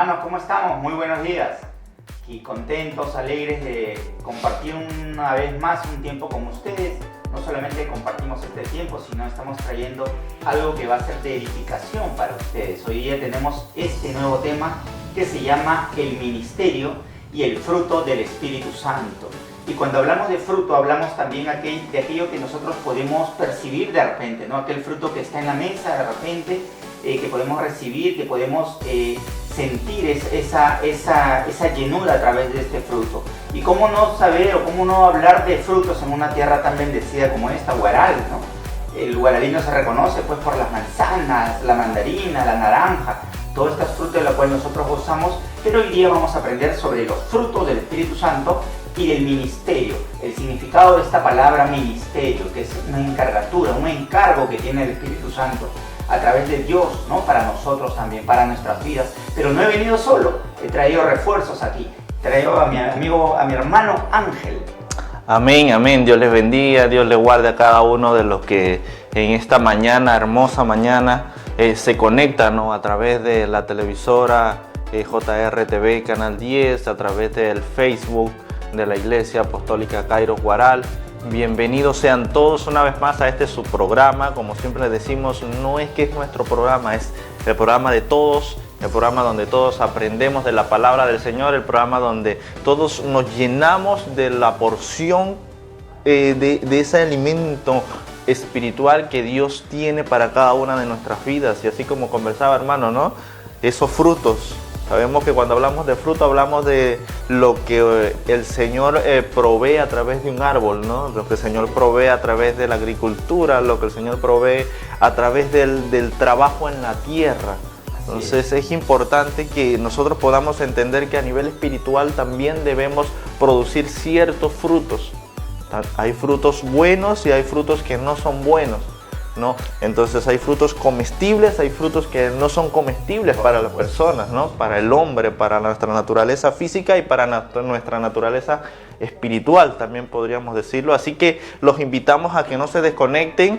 Hermanos, ¿cómo estamos? Muy buenos días. Y contentos, alegres de compartir una vez más un tiempo con ustedes. No solamente compartimos este tiempo, sino estamos trayendo algo que va a ser de edificación para ustedes. Hoy día tenemos este nuevo tema que se llama el ministerio y el fruto del Espíritu Santo. Y cuando hablamos de fruto, hablamos también de aquello que nosotros podemos percibir de repente, ¿no? Aquel fruto que está en la mesa de repente, que podemos recibir, que podemos sentir esa llenura a través de este fruto. Y cómo no saber o cómo no hablar de frutos en una tierra tan bendecida como esta, Guaral, ¿no? El guaralino se reconoce pues por las manzanas, la mandarina, la naranja, todos estos frutos de los cuales nosotros gozamos, pero hoy día vamos a aprender sobre los frutos del Espíritu Santo y del ministerio, el significado de esta palabra ministerio, que es una encargatura, un encargo que tiene el Espíritu Santo a través de Dios, ¿no? Para nosotros también, para nuestras vidas. Pero no he venido solo, he traído refuerzos aquí. He traído a mi amigo, a mi hermano Ángel. Amén, amén. Dios les bendiga, Dios les guarde a cada uno de los que en esta mañana, hermosa mañana, se conectan, ¿no? A través de la televisora JRTV Canal 10, a través del Facebook de la Iglesia Apostólica Kairos Guaral. Bienvenidos sean todos una vez más a este su programa. Como siempre les decimos, no es que es nuestro programa, es el programa de todos, el programa donde todos aprendemos de la palabra del Señor, el programa donde todos nos llenamos de la porción de ese alimento espiritual que Dios tiene para cada una de nuestras vidas. Y así como conversaba, hermano, ¿no? Esos frutos. Sabemos que cuando hablamos de fruto hablamos de lo que el Señor provee a través de un árbol, ¿no? Lo que el Señor provee a través de la agricultura, lo que el Señor provee a través del trabajo en la tierra. Entonces es importante que nosotros podamos entender que a nivel espiritual también debemos producir ciertos frutos. Hay frutos buenos y hay frutos que no son buenos, ¿no? Entonces hay frutos comestibles, hay frutos que no son comestibles para las personas, ¿no? Para el hombre, para nuestra naturaleza física y para nuestra naturaleza espiritual, también podríamos decirlo. Así que los invitamos a que no se desconecten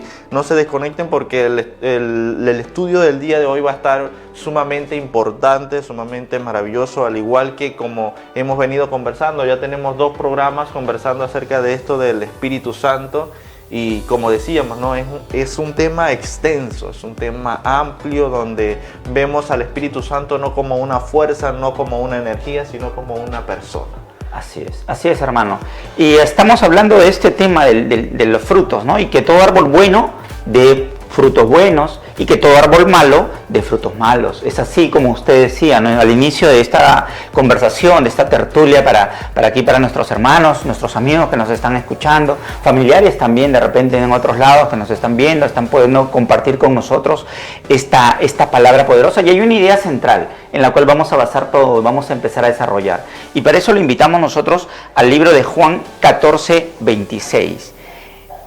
porque el estudio del día de hoy va a estar sumamente importante, sumamente maravilloso, al igual que como hemos venido conversando. Ya tenemos 2 programas conversando acerca de esto del Espíritu Santo. Y como decíamos, ¿no? Es un tema extenso, es un tema amplio donde vemos al Espíritu Santo no como una fuerza, no como una energía, sino como una persona. Así es, hermano. Y estamos hablando de este tema de los frutos, ¿no? Y que todo árbol bueno dé frutos buenos y que todo árbol malo dé frutos malos. Es así como usted decía, ¿no? Al inicio de esta conversación, de esta tertulia para nuestros hermanos, nuestros amigos que nos están escuchando, familiares también de repente en otros lados que nos están viendo, están pudiendo compartir con nosotros esta palabra poderosa. Y hay una idea central en la cual vamos a basar todo, vamos a empezar a desarrollar. Y para eso lo invitamos nosotros al libro de Juan 14:26.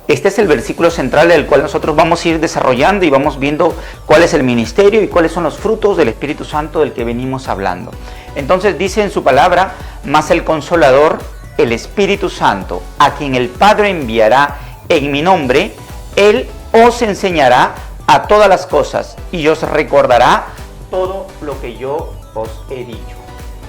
Este es el versículo central del cual nosotros vamos a ir desarrollando y vamos viendo cuál es el ministerio y cuáles son los frutos del Espíritu Santo del que venimos hablando. Entonces dice en su palabra: mas el Consolador, el Espíritu Santo, a quien el Padre enviará en mi nombre, Él os enseñará a todas las cosas y os recordará todo lo que yo os he dicho.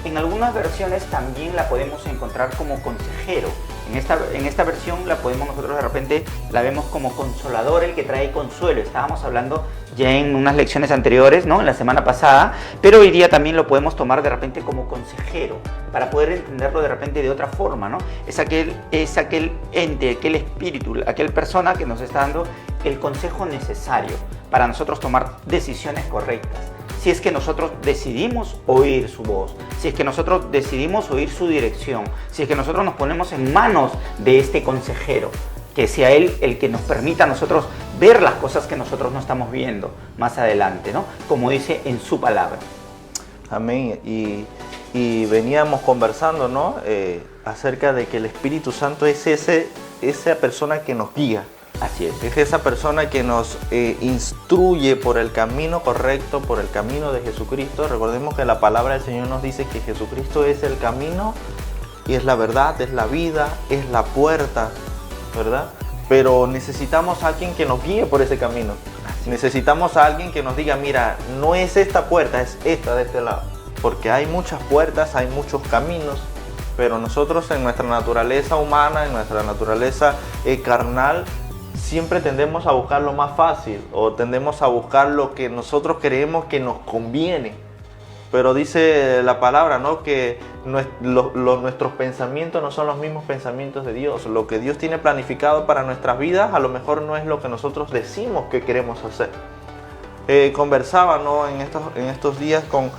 En algunas versiones también la podemos encontrar como consejero. En esta versión la podemos nosotros de repente la vemos como consolador, el que trae consuelo. Estábamos hablando ya en unas lecciones anteriores, ¿no? En la semana pasada, pero hoy día también lo podemos tomar de repente como consejero para poder entenderlo de repente de otra forma, ¿no? Es aquel ente, aquel espíritu, aquel persona que nos está dando el consejo necesario para nosotros tomar decisiones correctas. Si es que nosotros decidimos oír su voz, si es que nosotros decidimos oír su dirección, si es que nosotros nos ponemos en manos de este consejero, que sea Él el que nos permita a nosotros ver las cosas que nosotros no estamos viendo más adelante, ¿no? Como dice en su palabra. Amén. Y veníamos conversando, ¿no? Acerca de que el Espíritu Santo es esa persona que nos guía. Así es. Es esa persona que nos instruye por el camino correcto, por el camino de Jesucristo. Recordemos que la palabra del Señor nos dice que Jesucristo es el camino y es la verdad, es la vida, es la puerta, ¿verdad? Pero necesitamos a alguien que nos guíe por ese camino. Necesitamos a alguien que nos diga: mira, no es esta puerta, es esta de este lado. porque hay muchas puertas, hay muchos caminos, pero nosotros en nuestra naturaleza humana, en nuestra naturaleza carnal, siempre tendemos a buscar lo más fácil o tendemos a buscar lo que nosotros creemos que nos conviene. Pero dice la palabra, ¿no?, que nuestros pensamientos no son los mismos pensamientos de Dios. Lo que Dios tiene planificado para nuestras vidas a lo mejor no es lo que nosotros decimos que queremos hacer. Conversaba, ¿no?, en estos días con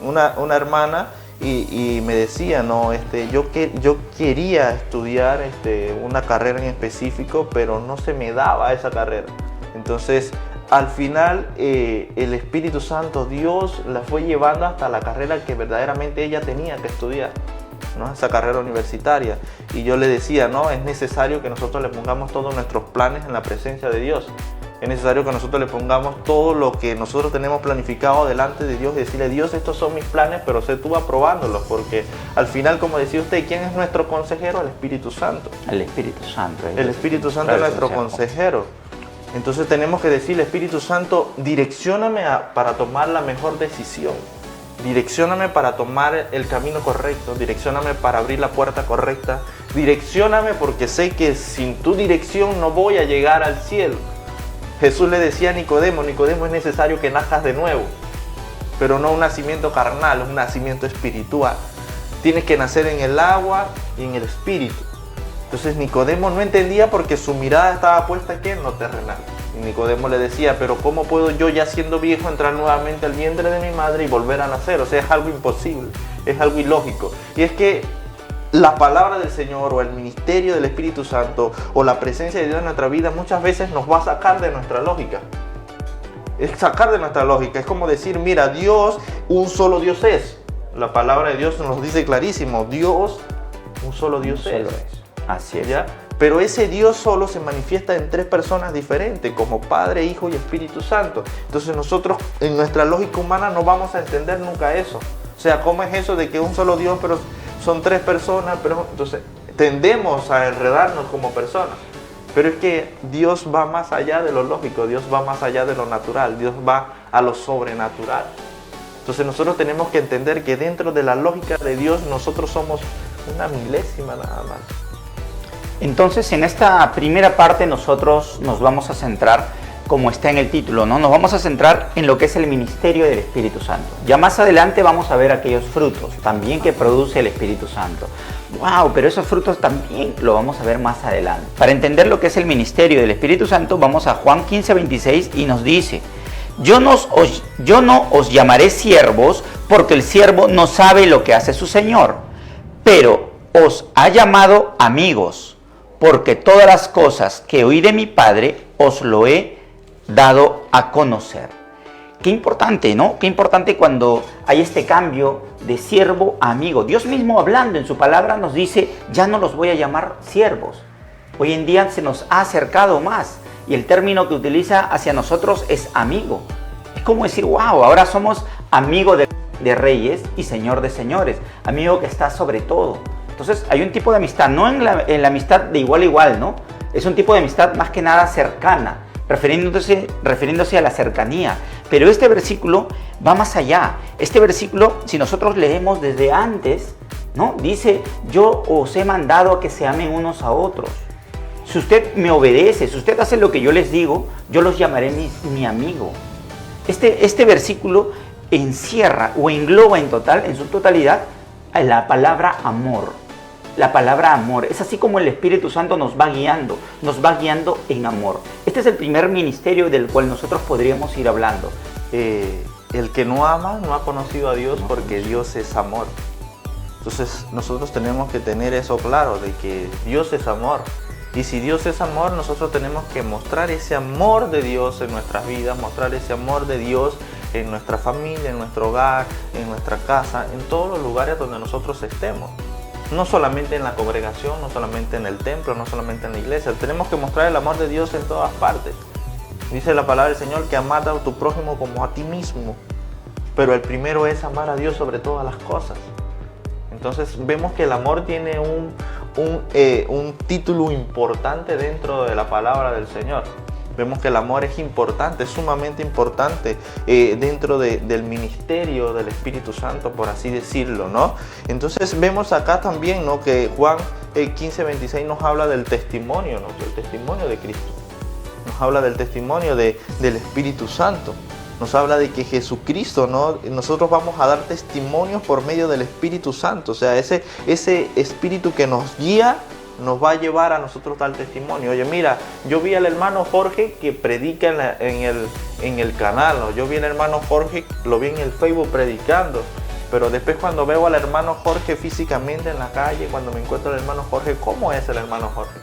una hermana y me decía, ¿no?, yo quería estudiar una carrera en específico, pero no se me daba esa carrera. Entonces, al final, el Espíritu Santo, Dios, la fue llevando hasta la carrera que verdaderamente ella tenía que estudiar, ¿no?, esa carrera universitaria. Y yo le decía, no, es necesario que nosotros le pongamos todos nuestros planes en la presencia de Dios. Es necesario que nosotros le pongamos todo lo que nosotros tenemos planificado delante de Dios y decirle, Dios, estos son mis planes, pero sé tú aprobándolos, porque al final, como decía usted, ¿quién es nuestro consejero? El Espíritu Santo. El Espíritu Santo. El Espíritu Santo es nuestro consejero. Entonces tenemos que decirle, Espíritu Santo, direccióname para tomar la mejor decisión. Direccióname para tomar el camino correcto. Direccióname para abrir la puerta correcta. Direccióname porque sé que sin tu dirección no voy a llegar al cielo. Jesús le decía a Nicodemo, Nicodemo, es necesario que nazcas de nuevo, pero no un nacimiento carnal, un nacimiento espiritual. Tienes que nacer en el agua y en el espíritu. Entonces Nicodemo no entendía porque su mirada estaba puesta aquí en lo terrenal. Y Nicodemo le decía, pero ¿cómo puedo yo, ya siendo viejo, entrar nuevamente al vientre de mi madre y volver a nacer? O sea, es algo imposible, es algo ilógico. Y es que la palabra del Señor o el ministerio del Espíritu Santo o la presencia de Dios en nuestra vida muchas veces nos va a sacar de nuestra lógica. Es sacar de nuestra lógica. Es como decir, mira, Dios, un solo Dios es. La palabra de Dios nos dice clarísimo, Dios, un solo Dios es. Así es. ¿Ya? Pero ese Dios solo se manifiesta en tres personas diferentes, como Padre, Hijo y Espíritu Santo. Entonces nosotros en nuestra lógica humana no vamos a entender nunca eso. O sea, ¿cómo es eso de que un solo Dios, pero son tres personas? Pero entonces tendemos a enredarnos como personas. Pero es que Dios va más allá de lo lógico, Dios va más allá de lo natural, Dios va a lo sobrenatural. Entonces nosotros tenemos que entender que dentro de la lógica de Dios nosotros somos una milésima nada más. Entonces, en esta primera parte nosotros nos vamos a centrar, como está en el título, ¿no? Nos vamos a centrar en lo que es el ministerio del Espíritu Santo. Ya más adelante vamos a ver aquellos frutos también que produce el Espíritu Santo. ¡Wow! Pero esos frutos también lo vamos a ver más adelante. Para entender lo que es el ministerio del Espíritu Santo, vamos a Juan 15:26 y nos dice, yo no os llamaré siervos, porque el siervo no sabe lo que hace su Señor, pero os ha llamado amigos, porque todas las cosas que oí de mi Padre os lo he dado a conocer. Qué importante, ¿no? Qué importante cuando hay este cambio de siervo a amigo. Dios mismo hablando en su palabra nos dice, ya no los voy a llamar siervos. Hoy en día se nos ha acercado más y el término que utiliza hacia nosotros es amigo. Es como decir, wow, ahora somos amigo de reyes y señor de señores, amigo que está sobre todo. Entonces hay un tipo de amistad, no en la amistad de igual a igual, ¿no? Es un tipo de amistad más que nada cercana, refiriéndose a la cercanía. Pero este versículo va más allá. Este versículo, si nosotros leemos desde antes, ¿no? Dice, yo os he mandado a que se amen unos a otros. Si usted me obedece, si usted hace lo que yo les digo, yo los llamaré mi amigo. Este versículo encierra o engloba en su totalidad, la palabra amor. La palabra amor. Es así como el Espíritu Santo nos va guiando en amor. Este es el primer ministerio del cual nosotros podríamos ir hablando. El que no ama no ha conocido a Dios, porque Dios es amor. Entonces nosotros tenemos que tener eso claro, de que Dios es amor. Y si Dios es amor, nosotros tenemos que mostrar ese amor de Dios en nuestras vidas, mostrar ese amor de Dios en nuestra familia, en nuestro hogar, en nuestra casa, en todos los lugares donde nosotros estemos. No solamente en la congregación, no solamente en el templo, no solamente en la iglesia. Tenemos que mostrar el amor de Dios en todas partes. Dice la palabra del Señor que amad a tu prójimo como a ti mismo. Pero el primero es amar a Dios sobre todas las cosas. Entonces vemos que el amor tiene un título importante dentro de la palabra del Señor. Vemos que el amor es importante, es sumamente importante dentro del ministerio del Espíritu Santo, por así decirlo, ¿no? Entonces vemos acá también, ¿no?, que Juan 15:26 nos habla del testimonio, ¿no?, del testimonio de Cristo. Nos habla del testimonio del Espíritu Santo. Nos habla de que Jesucristo, ¿no?, nosotros vamos a dar testimonios por medio del Espíritu Santo. O sea, ese Espíritu que nos guía nos va a llevar a nosotros dar testimonio. Oye, mira, yo vi al hermano Jorge que predica en el canal, ¿no? Yo vi al hermano Jorge, lo vi en el Facebook predicando, pero después cuando veo al hermano Jorge físicamente en la calle, cuando me encuentro al hermano Jorge, ¿cómo es el hermano Jorge?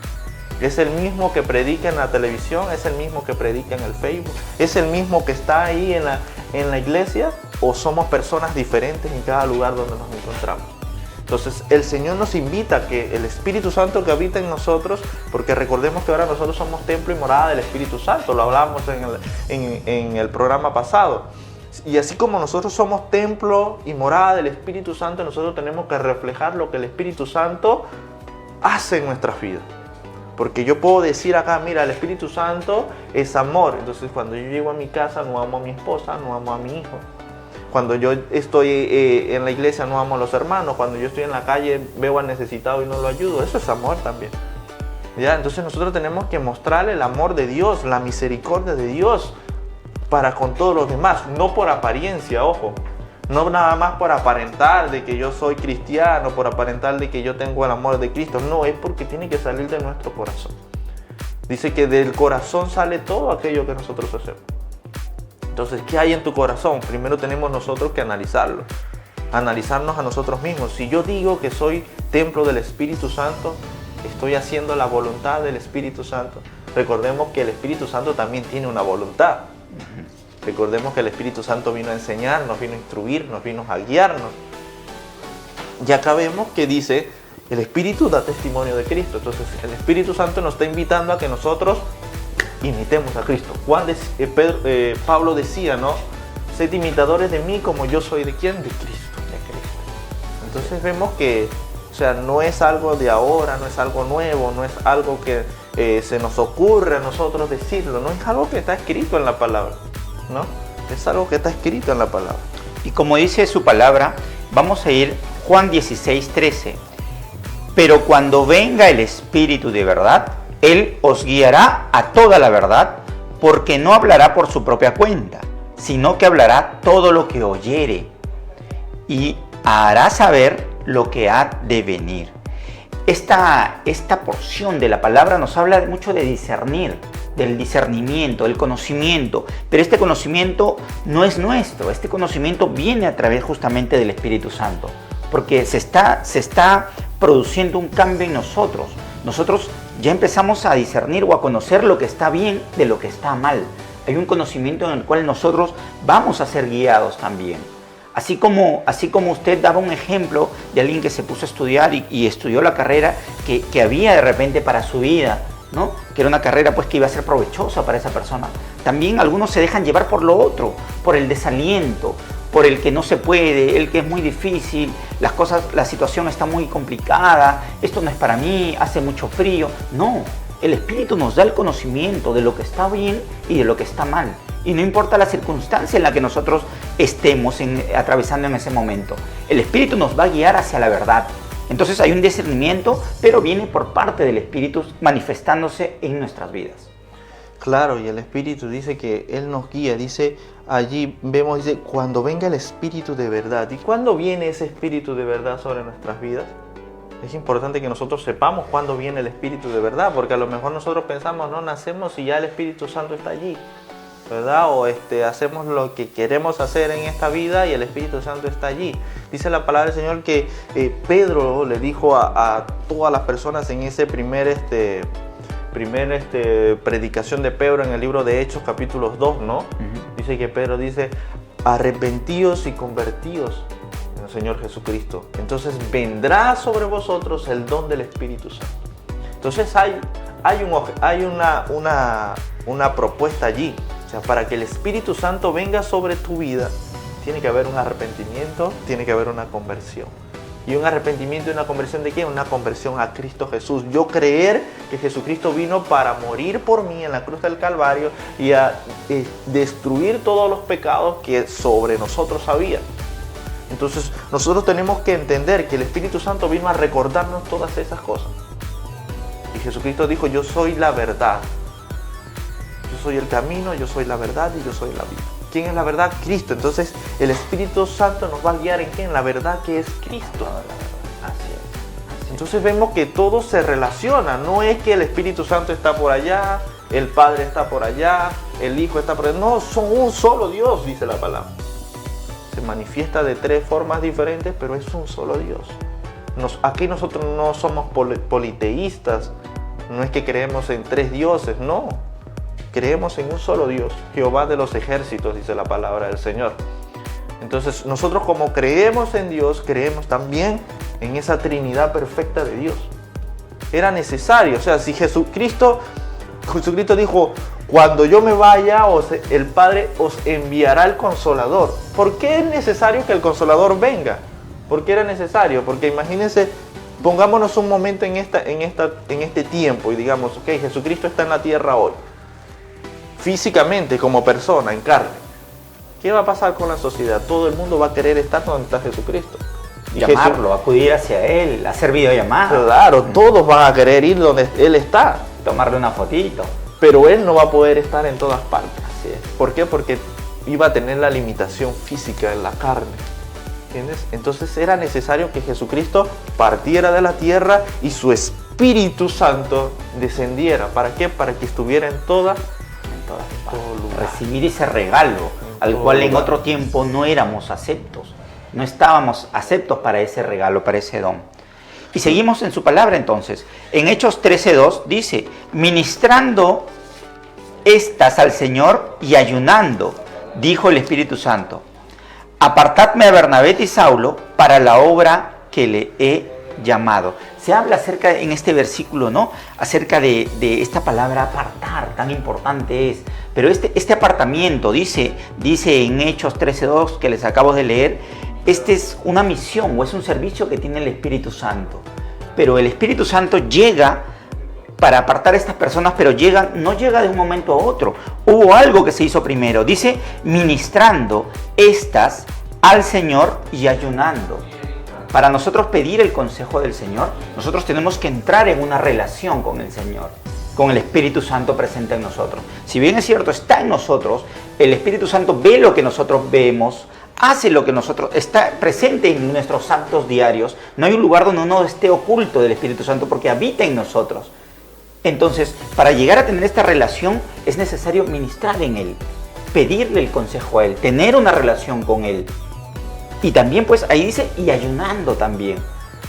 ¿Es el mismo que predica en la televisión? ¿Es el mismo que predica en el Facebook? ¿Es el mismo que está ahí en la iglesia? ¿O somos personas diferentes en cada lugar donde nos encontramos? Entonces el Señor nos invita a que el Espíritu Santo que habita en nosotros, porque recordemos que ahora nosotros somos templo y morada del Espíritu Santo, lo hablábamos en el programa pasado. Y así como nosotros somos templo y morada del Espíritu Santo, nosotros tenemos que reflejar lo que el Espíritu Santo hace en nuestras vidas. Porque yo puedo decir acá, mira, el Espíritu Santo es amor. Entonces cuando yo llego a mi casa no amo a mi esposa, no amo a mi hijo. Cuando yo estoy en la iglesia no amo a los hermanos. Cuando yo estoy en la calle veo al necesitado y no lo ayudo. Eso es amor también. ¿Ya? Entonces nosotros tenemos que mostrarle el amor de Dios, la misericordia de Dios para con todos los demás. No por apariencia, ojo. No nada más por aparentar de que yo soy cristiano, por aparentar de que yo tengo el amor de Cristo. No, es porque tiene que salir de nuestro corazón. Dice que del corazón sale todo aquello que nosotros hacemos. Entonces, ¿qué hay en tu corazón? Primero tenemos nosotros que analizarlo. Analizarnos a nosotros mismos. Si yo digo que soy templo del Espíritu Santo, estoy haciendo la voluntad del Espíritu Santo. Recordemos que el Espíritu Santo también tiene una voluntad. Recordemos que el Espíritu Santo vino a enseñarnos, vino a instruirnos, vino a guiarnos. Y acá vemos que dice, el Espíritu da testimonio de Cristo. Entonces, el Espíritu Santo nos está invitando a que nosotros imitemos a Cristo. Pablo decía, ¿no? Sed imitadores de mí como yo soy de ¿quién? De Cristo. Entonces vemos que, o sea, no es algo de ahora, no es algo nuevo, no es algo que se nos ocurre a nosotros decirlo, no es algo que está escrito en la palabra, ¿no? Es algo que está escrito en la palabra. Y como dice su palabra, vamos a ir Juan 16:13. Pero cuando venga el Espíritu de verdad, Él os guiará a toda la verdad, porque no hablará por su propia cuenta, sino que hablará todo lo que oyere y hará saber lo que ha de venir. Esta porción de la palabra nos habla mucho de discernir, del discernimiento, del conocimiento, pero este conocimiento no es nuestro, este conocimiento viene a través justamente del Espíritu Santo, porque se está produciendo un cambio en nosotros. Nosotros ya empezamos a discernir o a conocer lo que está bien de lo que está mal. Hay un conocimiento en el cual nosotros vamos a ser guiados también. Así como usted daba un ejemplo de alguien que se puso a estudiar y estudió la carrera que había de repente para su vida, ¿no? Que era una carrera pues que iba a ser provechosa para esa persona. También algunos se dejan llevar por lo otro, por el desaliento, por el que no se puede, el que es muy difícil, la situación está muy complicada, esto no es para mí, hace mucho frío. No, el Espíritu nos da el conocimiento de lo que está bien y de lo que está mal. Y no importa la circunstancia en la que nosotros estemos atravesando en ese momento. El Espíritu nos va a guiar hacia la verdad. Entonces hay un discernimiento, pero viene por parte del Espíritu manifestándose en nuestras vidas. Claro, y el Espíritu dice que Él nos guía, dice, allí vemos, dice, cuando venga el Espíritu de verdad. ¿Y cuándo viene ese Espíritu de verdad sobre nuestras vidas? Es importante que nosotros sepamos cuándo viene el Espíritu de verdad, porque a lo mejor nosotros pensamos, no, nacemos y ya el Espíritu Santo está allí, ¿verdad? O hacemos lo que queremos hacer en esta vida y el Espíritu Santo está allí. Dice la palabra del Señor que Pedro le dijo a todas las personas en ese primer predicación de Pedro en el libro de Hechos capítulo 2, ¿no? Dice que Pedro dice, arrepentíos y convertíos en el Señor Jesucristo. Entonces vendrá sobre vosotros el don del Espíritu Santo. Entonces hay una propuesta allí. O sea, para que el Espíritu Santo venga sobre tu vida, tiene que haber un arrepentimiento, tiene que haber una conversión. Y un arrepentimiento y una conversión ¿de qué? Una conversión a Cristo Jesús. Yo creer que Jesucristo vino para morir por mí en la cruz del Calvario y a destruir todos los pecados que sobre nosotros había. Entonces nosotros tenemos que entender que el Espíritu Santo vino a recordarnos todas esas cosas. Y Jesucristo dijo, yo soy la verdad. Yo soy el camino, yo soy la verdad y yo soy la vida. ¿Quién es la verdad? Cristo. Entonces el Espíritu Santo nos va a guiar en qué? En la verdad que es Cristo. Así es. Entonces vemos que todo se relaciona. No es que el Espíritu Santo está por allá, el Padre está por allá, el Hijo está por allá. No, son un solo Dios, dice la palabra. Se manifiesta de tres formas diferentes, pero es un solo Dios. Aquí nosotros no somos politeístas. No es que creemos en tres dioses, no. Creemos en un solo Dios, Jehová de los ejércitos, dice la palabra del Señor. Entonces nosotros como creemos en Dios, creemos también en esa Trinidad perfecta de Dios. Era necesario, o sea, si Jesucristo dijo, cuando yo me vaya, el Padre os enviará el Consolador. ¿Por qué es necesario que el Consolador venga? ¿Por qué era necesario? Porque imagínense, pongámonos un momento en este tiempo y digamos, ok, Jesucristo está en la tierra hoy. Físicamente, como persona, en carne. ¿Qué va a pasar con la sociedad? Todo el mundo va a querer estar donde está Jesucristo. Llamarlo, acudir hacia Él, hacer videollamada. Claro, todos van a querer ir donde Él está. Tomarle una fotito. Pero Él no va a poder estar en todas partes. Así es. ¿Por qué? Porque iba a tener la limitación física en la carne. ¿Entiendes? Entonces era necesario que Jesucristo partiera de la tierra y su Espíritu Santo descendiera. ¿Para qué? Para que estuviera en todas recibir ese regalo al cual en otro tiempo no éramos aceptos, no estábamos aceptos para ese regalo, para ese don. Y seguimos en su palabra entonces. En Hechos 13:2 dice, ministrando estas al Señor y ayunando, dijo el Espíritu Santo, apartadme a Bernabé y Saulo para la obra que le he llamado. Se habla acerca, en este versículo, ¿no? Acerca de esta palabra apartar, tan importante es. Pero este apartamiento, dice en Hechos 13:2 que les acabo de leer, este es una misión o es un servicio que tiene el Espíritu Santo. Pero el Espíritu Santo llega para apartar a estas personas, pero no llega de un momento a otro. Hubo algo que se hizo primero. Dice, ministrando estas al Señor y ayunando. Para nosotros pedir el consejo del Señor, nosotros tenemos que entrar en una relación con el Señor, con el Espíritu Santo presente en nosotros. Si bien es cierto, está en nosotros, el Espíritu Santo ve lo que nosotros vemos, hace lo que nosotros, está presente en nuestros actos diarios. No hay un lugar donde uno esté oculto del Espíritu Santo porque habita en nosotros. Entonces, para llegar a tener esta relación es necesario ministrar en Él, pedirle el consejo a Él, tener una relación con Él. Y también pues ahí dice, y ayunando también.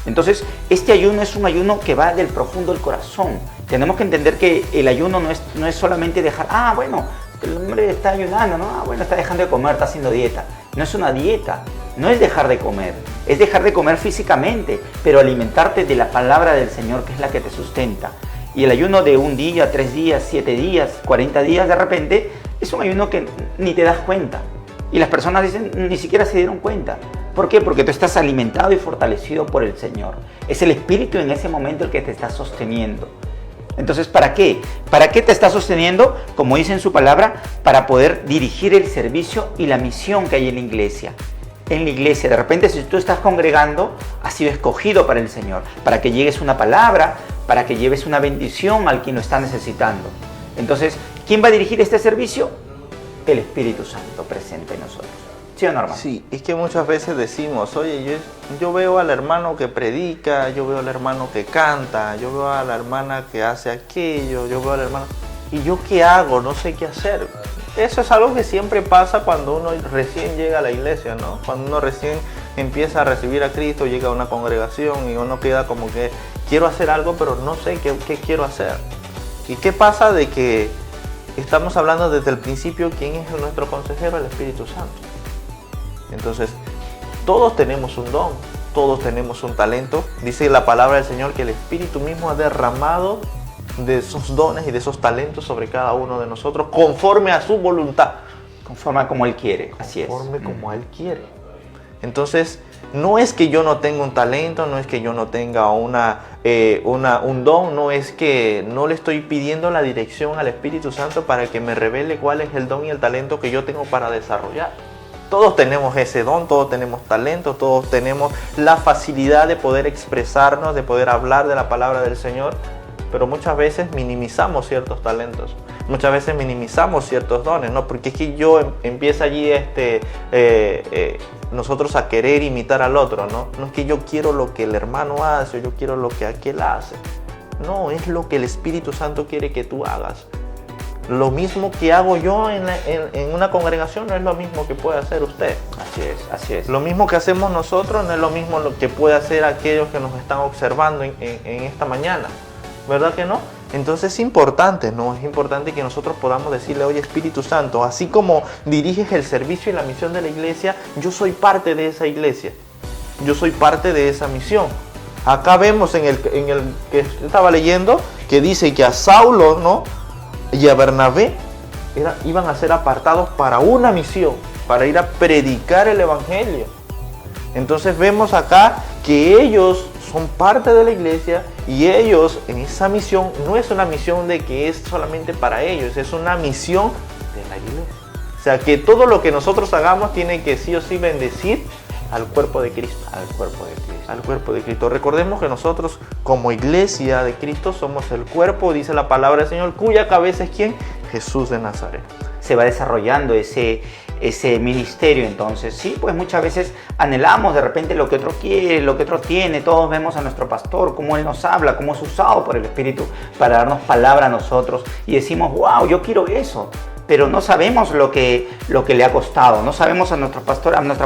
Entonces, este ayuno es un ayuno que va del profundo del corazón. Tenemos que entender que el ayuno no es solamente dejar, bueno, el hombre está ayunando, ¿no? Bueno, está dejando de comer, está haciendo dieta. No es una dieta, no es dejar de comer, es dejar de comer físicamente, pero alimentarte de la palabra del Señor, que es la que te sustenta. Y el ayuno de 1 día, 3 días, 7 días, 40 días, de repente, es un ayuno que ni te das cuenta. Y las personas dicen, ni siquiera se dieron cuenta. ¿Por qué? Porque tú estás alimentado y fortalecido por el Señor. Es el Espíritu en ese momento el que te está sosteniendo. Entonces, ¿para qué? ¿Para qué te está sosteniendo? Como dice en su palabra, para poder dirigir el servicio y la misión que hay en la iglesia. En la iglesia, de repente, si tú estás congregando, has sido escogido para el Señor, para que llegues una palabra, para que lleves una bendición al quien lo está necesitando. Entonces, ¿quién va a dirigir este servicio? El Espíritu Santo presente en nosotros. ¿Sí o no, hermano? Sí, es que muchas veces decimos, oye, yo veo al hermano que predica, yo veo al hermano que canta, yo veo a la hermana que hace aquello, yo veo al hermano... ¿Y yo qué hago? No sé qué hacer. Eso es algo que siempre pasa cuando uno recién llega a la iglesia, ¿no? Cuando uno recién empieza a recibir a Cristo, llega a una congregación y uno queda como que quiero hacer algo, pero no sé qué quiero hacer. ¿Y qué pasa de que estamos hablando desde el principio quién es nuestro consejero? El Espíritu Santo. Entonces, todos tenemos un don, todos tenemos un talento. Dice la palabra del Señor que el Espíritu mismo ha derramado de esos dones y de esos talentos sobre cada uno de nosotros conforme a su voluntad. Conforme a como Él quiere, así es. Conforme como Él quiere. Entonces, no es que yo no tenga un talento, no es que yo no tenga un don, no es que no le estoy pidiendo la dirección al Espíritu Santo para que me revele cuál es el don y el talento que yo tengo para desarrollar. Todos tenemos ese don, todos tenemos talento, todos tenemos la facilidad de poder expresarnos, de poder hablar de la palabra del Señor, pero muchas veces minimizamos ciertos talentos, muchas veces minimizamos ciertos dones, ¿no? Porque es que yo empiezo allí nosotros a querer imitar al otro, ¿no? No es que yo quiero lo que el hermano hace o yo quiero lo que aquel hace. No, es lo que el Espíritu Santo quiere que tú hagas. Lo mismo que hago yo en una congregación no es lo mismo que puede hacer usted. Así es, así es. Lo mismo que hacemos nosotros no es lo mismo lo que puede hacer aquellos que nos están observando en esta mañana. ¿Verdad que no? Entonces es importante, ¿no? Es importante que nosotros podamos decirle, oye, Espíritu Santo, así como diriges el servicio y la misión de la iglesia, yo soy parte de esa iglesia. Yo soy parte de esa misión. Acá vemos en el que estaba leyendo que dice que a Saulo, ¿no?, y a Bernabé iban a ser apartados para una misión, para ir a predicar el evangelio. Entonces vemos acá que ellos son parte de la iglesia y ellos en esa misión no es una misión de que es solamente para ellos, es una misión de la iglesia. O sea que todo lo que nosotros hagamos tiene que sí o sí bendecir al cuerpo de Cristo. Al cuerpo de Cristo. Al cuerpo de Cristo. Recordemos que nosotros como iglesia de Cristo somos el cuerpo, dice la palabra del Señor, cuya cabeza es ¿quién? Jesús de Nazaret. Se va desarrollando ese ministerio, entonces sí, pues muchas veces anhelamos de repente lo que otro quiere, lo que otro tiene. Todos vemos a nuestro pastor, cómo él nos habla, cómo es usado por el Espíritu para darnos palabra a nosotros y decimos, wow, yo quiero eso. Pero no sabemos lo que le ha costado, no sabemos a nuestra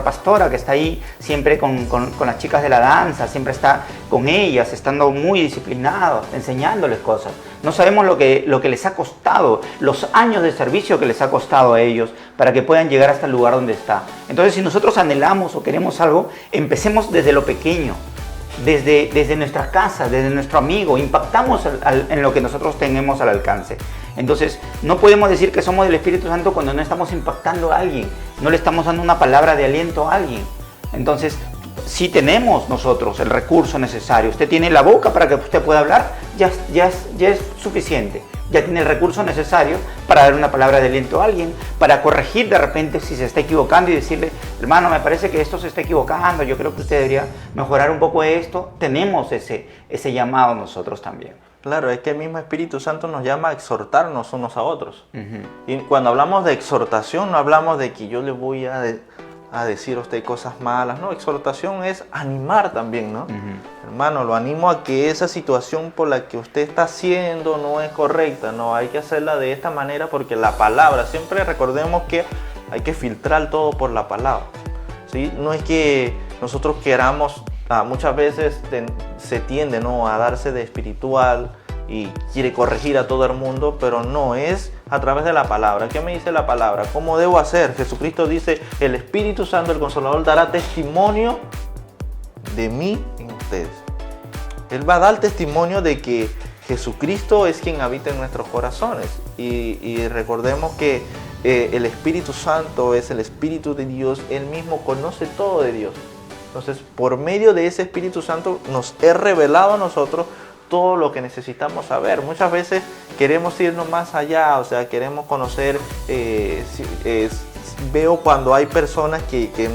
pastora que está ahí siempre con las chicas de la danza, siempre está con ellas, estando muy disciplinados, enseñándoles cosas. No sabemos lo que les ha costado, los años de servicio que les ha costado a ellos para que puedan llegar hasta el lugar donde está. Entonces, si nosotros anhelamos o queremos algo, empecemos desde lo pequeño. Desde nuestra casa, desde nuestro amigo, impactamos en lo que nosotros tenemos al alcance. Entonces, no podemos decir que somos del Espíritu Santo cuando no estamos impactando a alguien, no le estamos dando una palabra de aliento a alguien. Entonces, si tenemos nosotros el recurso necesario, usted tiene la boca para que usted pueda hablar, ya es suficiente. Ya tiene el recurso necesario para dar una palabra de aliento a alguien, para corregir de repente si se está equivocando y decirle, hermano, me parece que esto se está equivocando, yo creo que usted debería mejorar un poco esto. Tenemos ese llamado nosotros también. Claro, es que el mismo Espíritu Santo nos llama a exhortarnos unos a otros. Y cuando hablamos de exhortación, no hablamos de que yo le voy a decir a usted cosas malas. No, exhortación es animar también, ¿no? Hermano, lo animo a que esa situación por la que usted está haciendo no es correcta. No, hay que hacerla de esta manera porque la palabra, siempre recordemos que hay que filtrar todo por la palabra, ¿sí? No es que nosotros queramos, muchas veces se tiende, ¿no?, a darse de espiritual y quiere corregir a todo el mundo, pero no, es a través de la palabra. ¿Qué me dice la palabra? ¿Cómo debo hacer? Jesucristo dice, el Espíritu Santo, el Consolador, dará testimonio de mí en ustedes. Él va a dar testimonio de que Jesucristo es quien habita en nuestros corazones. Y recordemos que el Espíritu Santo es el Espíritu de Dios. Él mismo conoce todo de Dios. Entonces, por medio de ese Espíritu Santo nos es revelado a nosotros todo lo que necesitamos saber. Muchas veces queremos irnos más allá, o sea, queremos conocer. Veo cuando hay personas que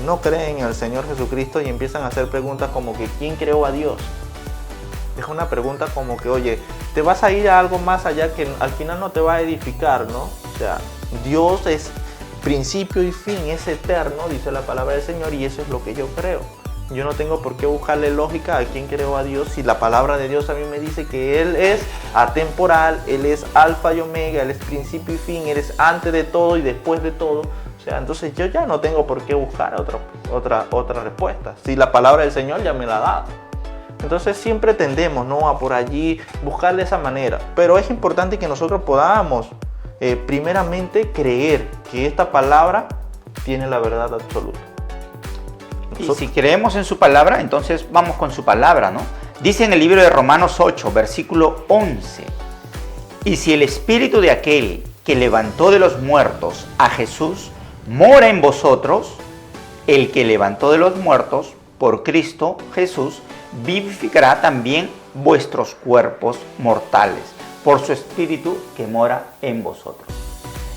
no creen en el Señor Jesucristo y empiezan a hacer preguntas como que ¿quién creó a Dios? Es una pregunta como que, oye, te vas a ir a algo más allá que al final no te va a edificar, ¿no? O sea, Dios es principio y fin, es eterno, dice la palabra del Señor, y eso es lo que yo creo. Yo no tengo por qué buscarle lógica a quién creó a Dios si la palabra de Dios a mí me dice que Él es atemporal, Él es alfa y omega, Él es principio y fin, Él es antes de todo y después de todo. O sea, entonces yo ya no tengo por qué buscar otra respuesta si la palabra del Señor ya me la ha dado. Entonces siempre tendemos, ¿no?, a por allí buscar de esa manera. Pero es importante que nosotros podamos primeramente creer que esta palabra tiene la verdad absoluta. Y si creemos en su palabra, entonces vamos con su palabra, ¿no? Dice en el libro de Romanos 8, versículo 11, y si el espíritu de aquel que levantó de los muertos a Jesús mora en vosotros, el que levantó de los muertos por Cristo Jesús, vivificará también vuestros cuerpos mortales, por su Espíritu que mora en vosotros.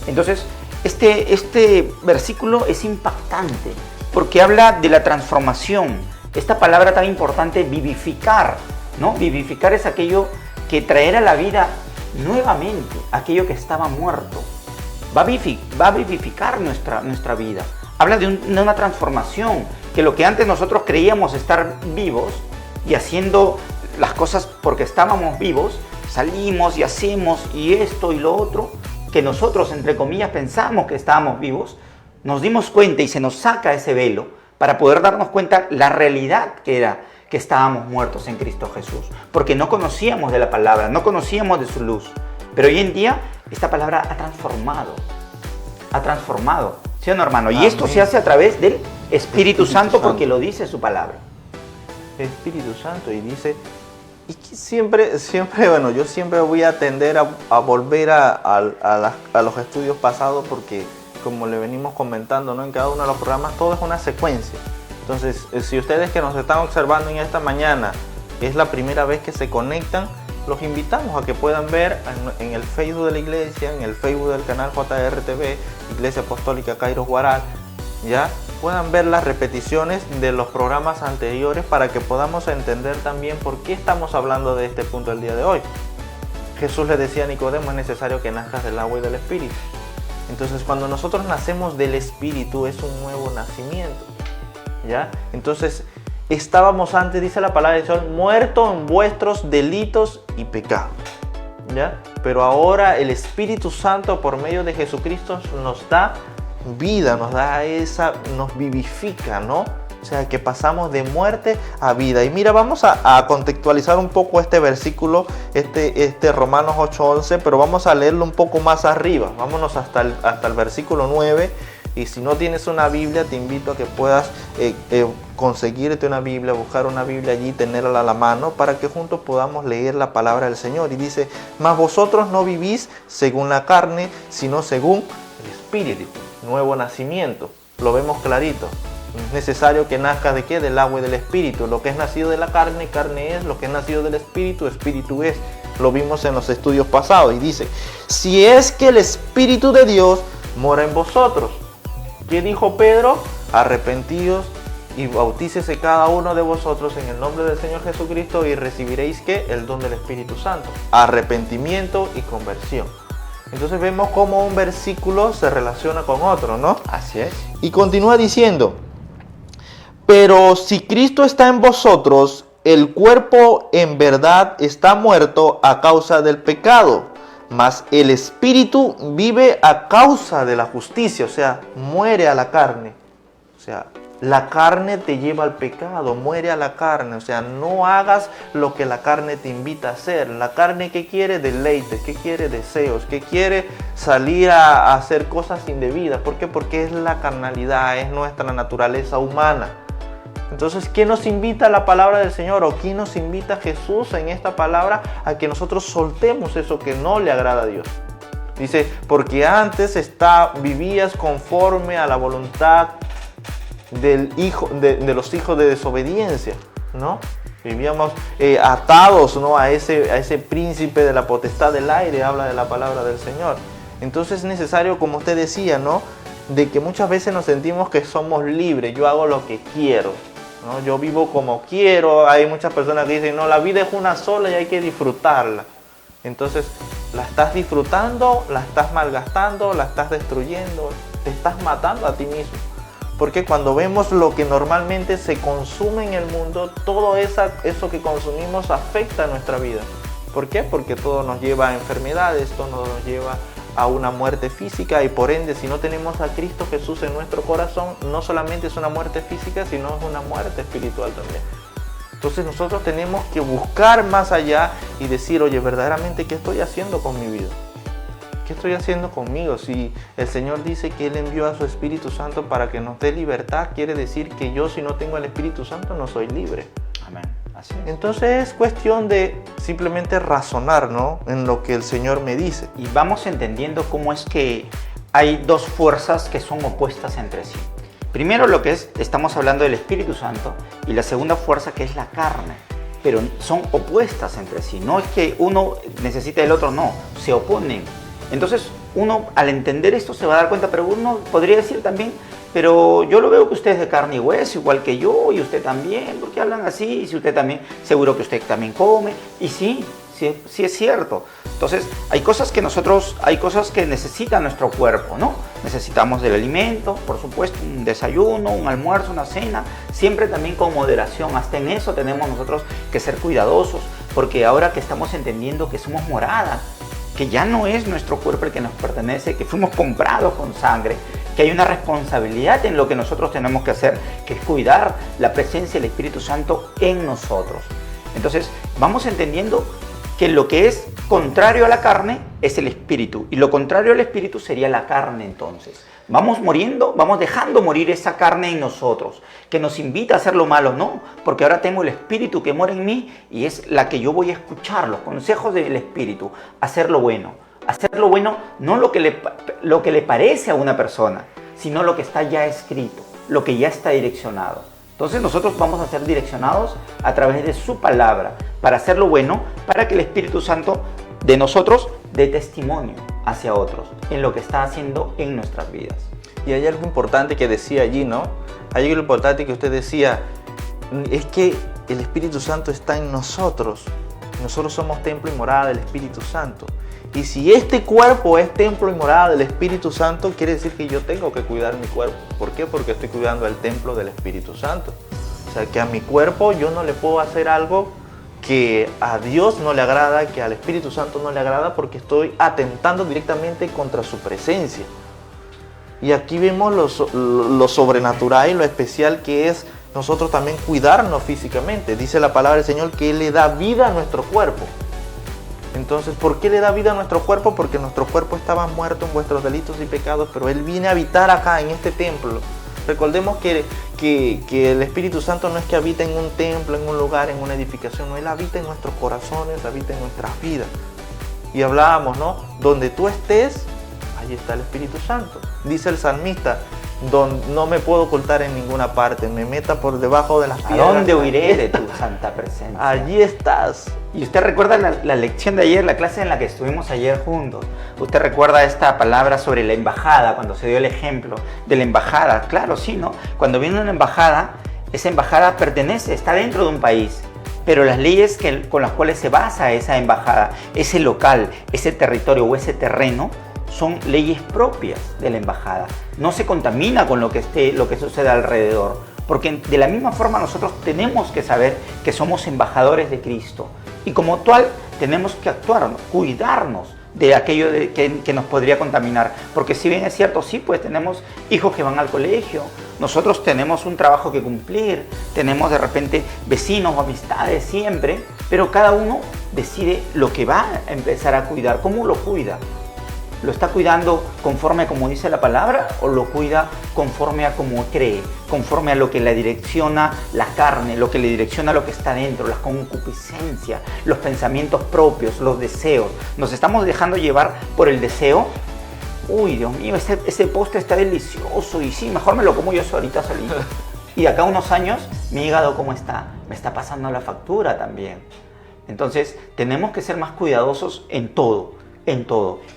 Entonces, este versículo es impactante, porque habla de la transformación. Esta palabra tan importante, vivificar, ¿no? Vivificar es aquello que traer a la vida nuevamente aquello que estaba muerto. Va a vivificar nuestra vida. Habla de una transformación, que lo que antes nosotros creíamos estar vivos y haciendo las cosas porque estábamos vivos, salimos y hacemos y esto y lo otro, que nosotros, entre comillas, pensamos que estábamos vivos, nos dimos cuenta y se nos saca ese velo para poder darnos cuenta la realidad que era que estábamos muertos en Cristo Jesús, porque no conocíamos de la palabra, no conocíamos de su luz. Pero hoy en día esta palabra ha transformado, ¿sí o no, hermano? Y esto se hace a través del Espíritu Santo, porque lo dice su palabra. Espíritu Santo, y dice, y que siempre, bueno, yo siempre voy a tender a volver a los estudios pasados, porque como le venimos comentando, ¿no? En cada uno de los programas todo es una secuencia. Entonces, si ustedes que nos están observando en esta mañana es la primera vez que se conectan, los invitamos a que puedan ver en el Facebook de la iglesia, en el Facebook del canal JRTV, Iglesia Apostólica Kairos Huaral, ya puedan ver las repeticiones de los programas anteriores para que podamos entender también por qué estamos hablando de este punto el día de hoy. Jesús le decía a Nicodemo, es necesario que nazcas del agua y del Espíritu. Entonces, cuando nosotros nacemos del Espíritu es un nuevo nacimiento, ¿ya? Entonces, estábamos antes, dice la palabra del Señor, muertos en vuestros delitos y pecados, ¿ya? Pero ahora el Espíritu Santo, por medio de Jesucristo, nos da vida, nos vivifica, ¿no? O sea, que pasamos de muerte a vida. Y mira, vamos a contextualizar un poco este versículo, este Romanos 8:11, pero vamos a leerlo un poco más arriba. Vámonos hasta el versículo 9. Y si no tienes una Biblia, te invito a que puedas conseguirte una Biblia, buscar una Biblia allí, tenerla a la mano, para que juntos podamos leer la palabra del Señor. Y dice, mas vosotros no vivís según la carne, sino según el Espíritu. Nuevo nacimiento, lo vemos clarito. Es necesario que nazca ¿de qué? Del agua y del Espíritu. Lo que es nacido de la carne, carne es. Lo que es nacido del Espíritu, Espíritu es. Lo vimos en los estudios pasados. Y dice, si es que el Espíritu de Dios mora en vosotros. ¿Qué dijo Pedro? Arrepentíos y bautícese cada uno de vosotros en el nombre del Señor Jesucristo y recibiréis ¿qué? El don del Espíritu Santo. Arrepentimiento y conversión. Entonces vemos cómo un versículo se relaciona con otro, ¿no? Así es. Y continúa diciendo, pero si Cristo está en vosotros, el cuerpo en verdad está muerto a causa del pecado, mas el Espíritu vive a causa de la justicia, o sea, muere a la carne. O sea, la carne te lleva al pecado, muere a la carne. O sea, no hagas lo que la carne te invita a hacer. La carne, ¿qué quiere? Deleites, ¿qué quiere? Deseos, ¿qué quiere? Salir a hacer cosas indebidas. ¿Por qué? Porque es la carnalidad, es nuestra naturaleza humana. Entonces, ¿qué nos invita la palabra del Señor? ¿O quién nos invita Jesús en esta palabra a que nosotros soltemos eso que no le agrada a Dios? Dice, porque antes vivías conforme a la voluntad de los hijos de desobediencia, ¿no? Vivíamos atados, ¿no? a ese príncipe de la potestad del aire, habla de la palabra del Señor. Entonces es necesario, como usted decía, ¿no? De que muchas veces nos sentimos que somos libres, yo hago lo que quiero, ¿no? Yo vivo como quiero. Hay muchas personas que dicen, no, la vida es una sola y hay que disfrutarla. Entonces, la estás disfrutando, la estás malgastando, la estás destruyendo, te estás matando a ti mismo. Porque cuando vemos lo que normalmente se consume en el mundo, todo eso que consumimos afecta a nuestra vida. ¿Por qué? Porque todo nos lleva a enfermedades, todo nos lleva a una muerte física, y por ende, si no tenemos a Cristo Jesús en nuestro corazón, no solamente es una muerte física, sino es una muerte espiritual también. Entonces nosotros tenemos que buscar más allá y decir, oye, verdaderamente, ¿qué estoy haciendo con mi vida? ¿Qué estoy haciendo conmigo? Si el Señor dice que Él envió a su Espíritu Santo para que nos dé libertad, quiere decir que yo, si no tengo el Espíritu Santo, no soy libre. Amén. Así es. Entonces es cuestión de simplemente razonar, ¿no? En lo que el Señor me dice. Y vamos entendiendo cómo es que hay dos fuerzas que son opuestas entre sí. Primero lo que estamos hablando del Espíritu Santo y la segunda fuerza que es la carne. Pero son opuestas entre sí. No es que uno necesite del otro, no, se oponen. Entonces uno al entender esto se va a dar cuenta, pero uno podría decir también, pero yo lo veo que usted es de carne y hueso, igual que yo, y usted también, ¿por qué hablan así? Y si usted también, seguro que usted también come. Y sí es cierto. Entonces hay cosas que necesita nuestro cuerpo, ¿no? Necesitamos del alimento, por supuesto, un desayuno, un almuerzo, una cena, siempre también con moderación. Hasta en eso tenemos nosotros que ser cuidadosos, porque ahora que estamos entendiendo que somos morada, que ya no es nuestro cuerpo el que nos pertenece, que fuimos comprados con sangre, que hay una responsabilidad en lo que nosotros tenemos que hacer, que es cuidar la presencia del Espíritu Santo en nosotros. Entonces vamos entendiendo que lo que es contrario a la carne es el espíritu, y lo contrario al espíritu sería la carne. Entonces vamos muriendo, vamos dejando morir esa carne en nosotros, que nos invita a hacer lo malo, no, porque ahora tengo el espíritu que mora en mí y es la que yo voy a escuchar, los consejos del espíritu, hacer lo bueno, no lo que le parece a una persona, sino lo que está ya escrito, lo que ya está direccionado. Entonces nosotros vamos a ser direccionados a través de su palabra para hacer lo bueno, para que el Espíritu Santo de nosotros dé testimonio hacia otros en lo que está haciendo en nuestras vidas. Y hay algo importante que decía allí, ¿no? Hay algo importante que usted decía, es que el Espíritu Santo está en nosotros. Nosotros somos templo y morada del Espíritu Santo. Y si este cuerpo es templo y morada del Espíritu Santo, quiere decir que yo tengo que cuidar mi cuerpo. ¿Por qué? Porque estoy cuidando el templo del Espíritu Santo. O sea, que a mi cuerpo yo no le puedo hacer algo que a Dios no le agrada, que al Espíritu Santo no le agrada, porque estoy atentando directamente contra su presencia. Y aquí vemos lo sobrenatural y lo especial que es nosotros también cuidarnos físicamente. Dice la palabra del Señor que Él le da vida a nuestro cuerpo. Entonces, ¿por qué le da vida a nuestro cuerpo? Porque nuestro cuerpo estaba muerto en vuestros delitos y pecados, pero Él viene a habitar acá, en este templo. Recordemos que el Espíritu Santo no es que habita en un templo, en un lugar, en una edificación, no, Él habita en nuestros corazones, habita en nuestras vidas. Y hablábamos, ¿no? Donde tú estés, allí está el Espíritu Santo. Dice el salmista, no me puedo ocultar en ninguna parte, me meta por debajo de las piedras. ¿A dónde huiré de tu santa presencia? Allí estás. Y usted recuerda la lección de ayer, la clase en la que estuvimos ayer juntos. Usted recuerda esta palabra sobre la embajada, cuando se dio el ejemplo de la embajada. Claro, sí, ¿no? Cuando viene una embajada, esa embajada está dentro de un país, pero las leyes con las cuales se basa esa embajada, ese local, ese territorio o ese terreno, son leyes propias de la embajada. No se contamina con lo que sucede alrededor, porque de la misma forma nosotros tenemos que saber que somos embajadores de Cristo y como tal tenemos que actuar, cuidarnos de aquello que nos podría contaminar, porque si bien es cierto, sí, pues tenemos hijos que van al colegio, nosotros tenemos un trabajo que cumplir, tenemos de repente vecinos o amistades siempre, pero cada uno decide lo que va a empezar a cuidar, cómo lo cuida. ¿Lo está cuidando conforme a como dice la palabra o lo cuida conforme a como cree? Conforme a lo que le direcciona la carne, lo que le direcciona lo que está dentro, la concupiscencia, los pensamientos propios, los deseos. ¿Nos estamos dejando llevar por el deseo? Uy, Dios mío, ese postre está delicioso y sí, mejor me lo como yo ahorita solito. Y de acá a unos años, mi hígado ¿cómo está? Me está pasando la factura también. Entonces, tenemos que ser más cuidadosos en todo.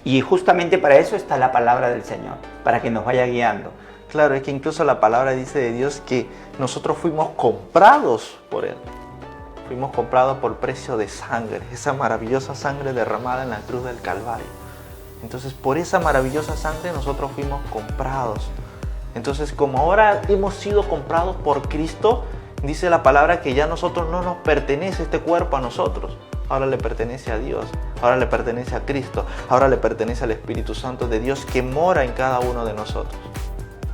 Y justamente para eso está la palabra del Señor, para que nos vaya guiando. Claro, es que incluso la palabra dice de Dios que nosotros fuimos comprados por Él. Fuimos comprados por precio de sangre, esa maravillosa sangre derramada en la cruz del Calvario. Entonces, por esa maravillosa sangre nosotros fuimos comprados. Entonces, como ahora hemos sido comprados por Cristo, dice la palabra que ya nosotros no nos pertenece este cuerpo a nosotros. Ahora le pertenece a Dios, ahora le pertenece a Cristo, ahora le pertenece al Espíritu Santo de Dios que mora en cada uno de nosotros.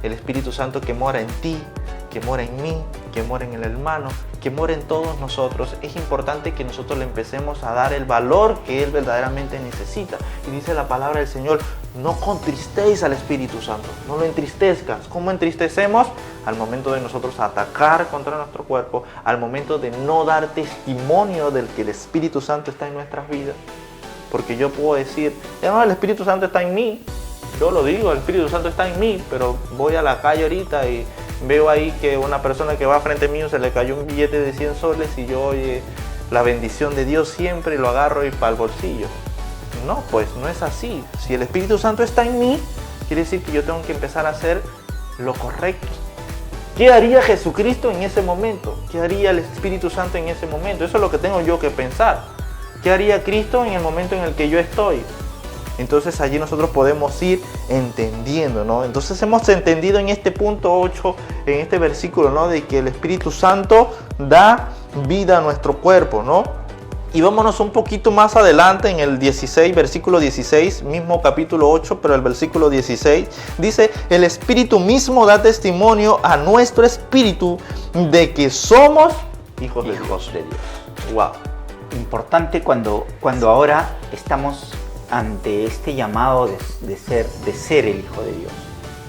El Espíritu Santo que mora en ti, que mora en mí, que mora en el hermano, que mora en todos nosotros. Es importante que nosotros le empecemos a dar el valor que Él verdaderamente necesita. Y dice la palabra del Señor, no contristéis al Espíritu Santo, no lo entristezcas. ¿Cómo entristecemos? Al momento de nosotros atacar contra nuestro cuerpo, al momento de no dar testimonio del que el Espíritu Santo está en nuestras vidas. Porque yo puedo decir, ya no, el Espíritu Santo está en mí. Yo lo digo, el Espíritu Santo está en mí, pero voy a la calle ahorita y veo ahí que una persona que va frente mío se le cayó un billete de 100 soles y yo, oye, la bendición de Dios siempre lo agarro y para el bolsillo. No, pues no es así. Si el Espíritu Santo está en mí, quiere decir que yo tengo que empezar a hacer lo correcto. ¿Qué haría Jesucristo en ese momento? ¿Qué haría el Espíritu Santo en ese momento? Eso es lo que tengo yo que pensar. ¿Qué haría Cristo en el momento en el que yo estoy? Entonces allí nosotros podemos ir entendiendo, ¿no? Entonces hemos entendido en este punto 8, en este versículo, ¿no? De que el Espíritu Santo da vida a nuestro cuerpo, ¿no? Y vámonos un poquito más adelante en el 16, versículo 16, mismo capítulo 8, pero el versículo 16 dice: el Espíritu mismo da testimonio a nuestro espíritu de que somos hijos de Dios. Wow. Importante cuando ahora estamos ante este llamado de ser el Hijo de Dios,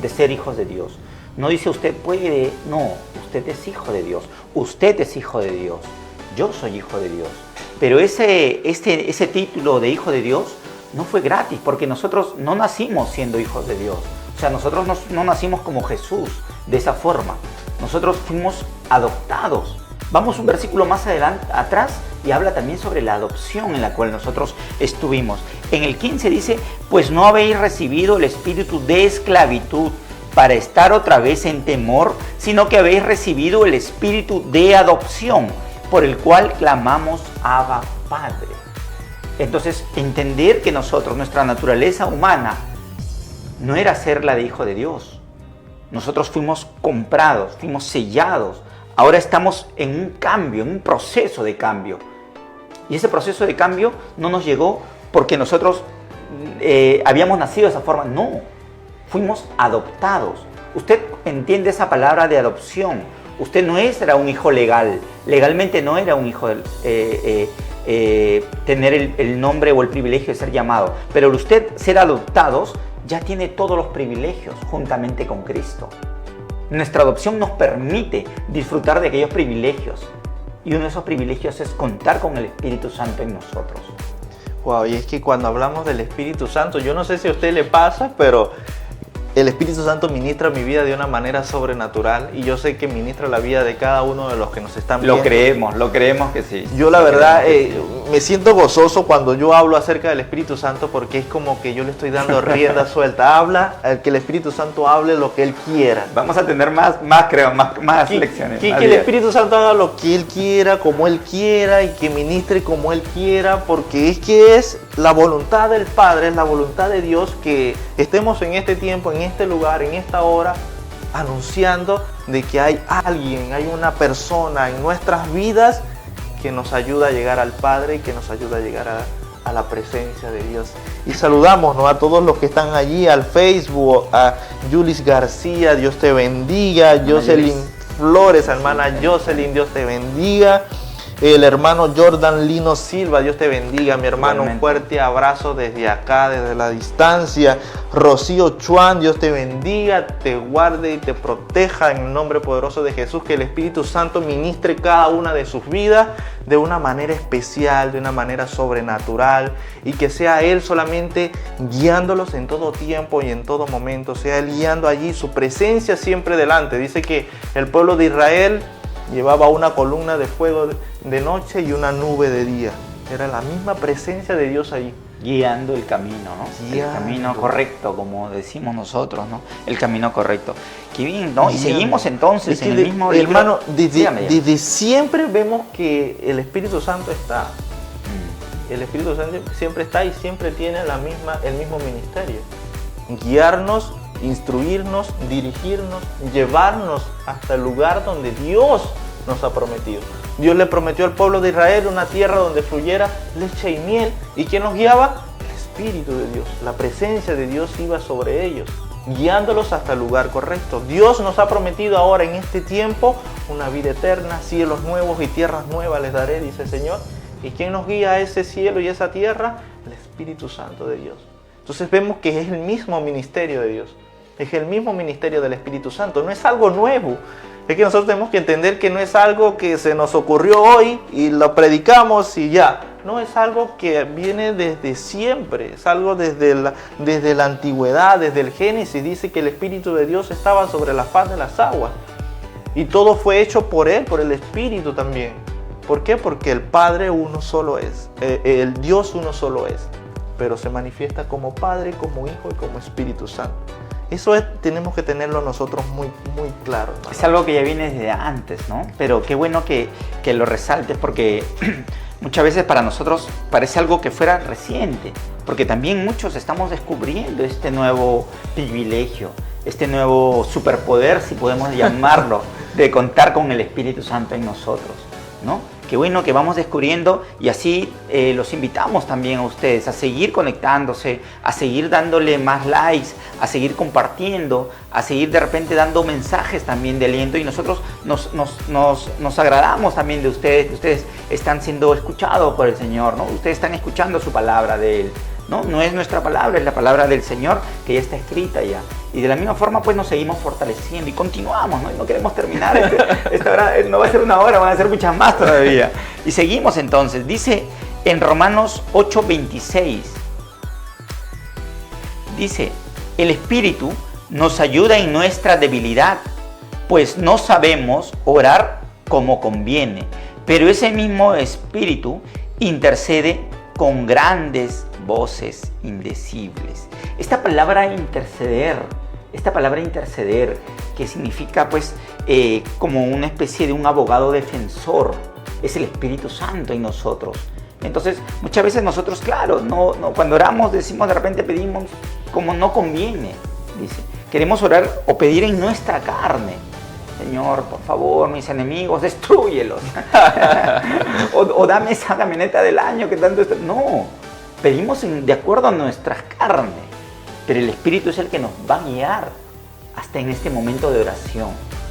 de ser hijos de Dios. No dice usted puede, no, usted es hijo de Dios, usted es hijo de Dios, yo soy hijo de Dios. Pero ese título de hijo de Dios no fue gratis, porque nosotros no nacimos siendo hijos de Dios. O sea, nosotros no nacimos como Jesús, de esa forma. Nosotros fuimos adoptados. Vamos un versículo más atrás y habla también sobre la adopción en la cual nosotros estuvimos. En el 15 dice: pues no habéis recibido el espíritu de esclavitud para estar otra vez en temor, sino que habéis recibido el espíritu de adopción, por el cual clamamos Abba, Padre. Entonces, entender que nosotros, nuestra naturaleza humana, no era ser la de hijo de Dios. Nosotros fuimos comprados, fuimos sellados. Ahora estamos en un cambio, en un proceso de cambio. Y ese proceso de cambio no nos llegó porque nosotros habíamos nacido de esa forma. No, fuimos adoptados. Usted entiende esa palabra de adopción. Usted no era un hijo legal. Legalmente no era un hijo tener el nombre o el privilegio de ser llamado. Pero usted ser adoptados ya tiene todos los privilegios juntamente con Cristo. Nuestra adopción nos permite disfrutar de aquellos privilegios. Y uno de esos privilegios es contar con el Espíritu Santo en nosotros. Wow, y es que cuando hablamos del Espíritu Santo, yo no sé si a usted le pasa, pero el Espíritu Santo ministra mi vida de una manera sobrenatural, y yo sé que ministra la vida de cada uno de los que nos están viendo. Lo creemos que sí. Yo la verdad me siento gozoso cuando yo hablo acerca del Espíritu Santo, porque es como que yo le estoy dando rienda suelta. Habla, que el Espíritu Santo hable lo que Él quiera. Vamos a tener más lecciones. Que el Espíritu Santo haga lo que Él quiera, como Él quiera, y que ministre como Él quiera, porque es la voluntad del Padre, es la voluntad de Dios que estemos en este tiempo, en este lugar, en esta hora, anunciando de que hay alguien, hay una persona en nuestras vidas que nos ayuda a llegar al Padre y que nos ayuda a llegar a la presencia de Dios. Y saludamos, ¿no?, a todos los que están allí, al Facebook, a Yulis García, Dios te bendiga, Jocelyn Flores, hermana Jocelyn, Dios te bendiga. El hermano Jordan Lino Silva, Dios te bendiga, mi hermano. Igualmente. Un fuerte abrazo desde acá, desde la distancia. Rocío Chuan, Dios te bendiga, te guarde y te proteja en el nombre poderoso de Jesús. Que el Espíritu Santo ministre cada una de sus vidas de una manera especial, de una manera sobrenatural, y que sea Él solamente guiándolos en todo tiempo y en todo momento. Sea Él guiando allí, su presencia siempre delante. Dice que el pueblo de Israel llevaba una columna de fuego de noche y una nube de día. Era la misma presencia de Dios ahí. Guiando el camino, ¿no? Guiando. El camino correcto, como decimos nosotros, ¿no? El camino correcto. Qué bien, ¿no? Y seguimos entonces en el mismo libro. Hermano, desde siempre vemos que el Espíritu Santo está. El Espíritu Santo siempre está y siempre tiene el mismo ministerio. Guiarnos, instruirnos, dirigirnos, llevarnos hasta el lugar donde Dios nos ha prometido. Dios le prometió al pueblo de Israel una tierra donde fluyera leche y miel. ¿Y quién nos guiaba? El Espíritu de Dios. La presencia de Dios iba sobre ellos, guiándolos hasta el lugar correcto. Dios nos ha prometido ahora en este tiempo una vida eterna, cielos nuevos y tierras nuevas les daré, dice el Señor. ¿Y quién nos guía a ese cielo y esa tierra? El Espíritu Santo de Dios. Entonces vemos que es el mismo ministerio de Dios. Es el mismo ministerio del Espíritu Santo. No es algo nuevo. Es que nosotros tenemos que entender que no es algo que se nos ocurrió hoy y lo predicamos y ya. No, es algo que viene desde siempre. Es algo desde la antigüedad, desde el Génesis. Dice que el Espíritu de Dios estaba sobre la faz de las aguas. Y todo fue hecho por Él, por el Espíritu también. ¿Por qué? Porque el Padre uno solo es, el Dios uno solo es, pero se manifiesta como Padre, como Hijo y como Espíritu Santo. Eso tenemos que tenerlo nosotros muy, muy claro, ¿no? Es algo que ya viene desde antes, ¿no? Pero qué bueno que lo resaltes, porque muchas veces para nosotros parece algo que fuera reciente, porque también muchos estamos descubriendo este nuevo privilegio, este nuevo superpoder, si podemos llamarlo, de contar con el Espíritu Santo en nosotros, ¿no? Qué bueno que vamos descubriendo, y así los invitamos también a ustedes a seguir conectándose, a seguir dándole más likes, a seguir compartiendo, a seguir de repente dando mensajes también de aliento, y nosotros nos agradamos también de ustedes, que ustedes están siendo escuchados por el Señor, ¿no? Ustedes están escuchando su palabra de Él, ¿no? No es nuestra palabra, es la palabra del Señor que ya está escrita ya. Y de la misma forma pues nos seguimos fortaleciendo y continuamos, ¿no? Y no queremos terminar, esta hora no va a ser una hora, van a ser muchas más todavía. Y seguimos entonces, dice en Romanos 8:26, dice, el Espíritu nos ayuda en nuestra debilidad, pues no sabemos orar como conviene, pero ese mismo Espíritu intercede con grandes voces indecibles. Esta palabra interceder, que significa pues como una especie de un abogado defensor, es el Espíritu Santo en nosotros. Entonces muchas veces nosotros, claro, no, cuando oramos decimos, de repente pedimos como no conviene, dice. Queremos orar o pedir en nuestra carne. Señor, por favor, mis enemigos, destrúyelos. o dame esa camioneta del año que tanto... No, pedimos de acuerdo a nuestras carnes, pero el Espíritu es el que nos va a guiar hasta en este momento de oración.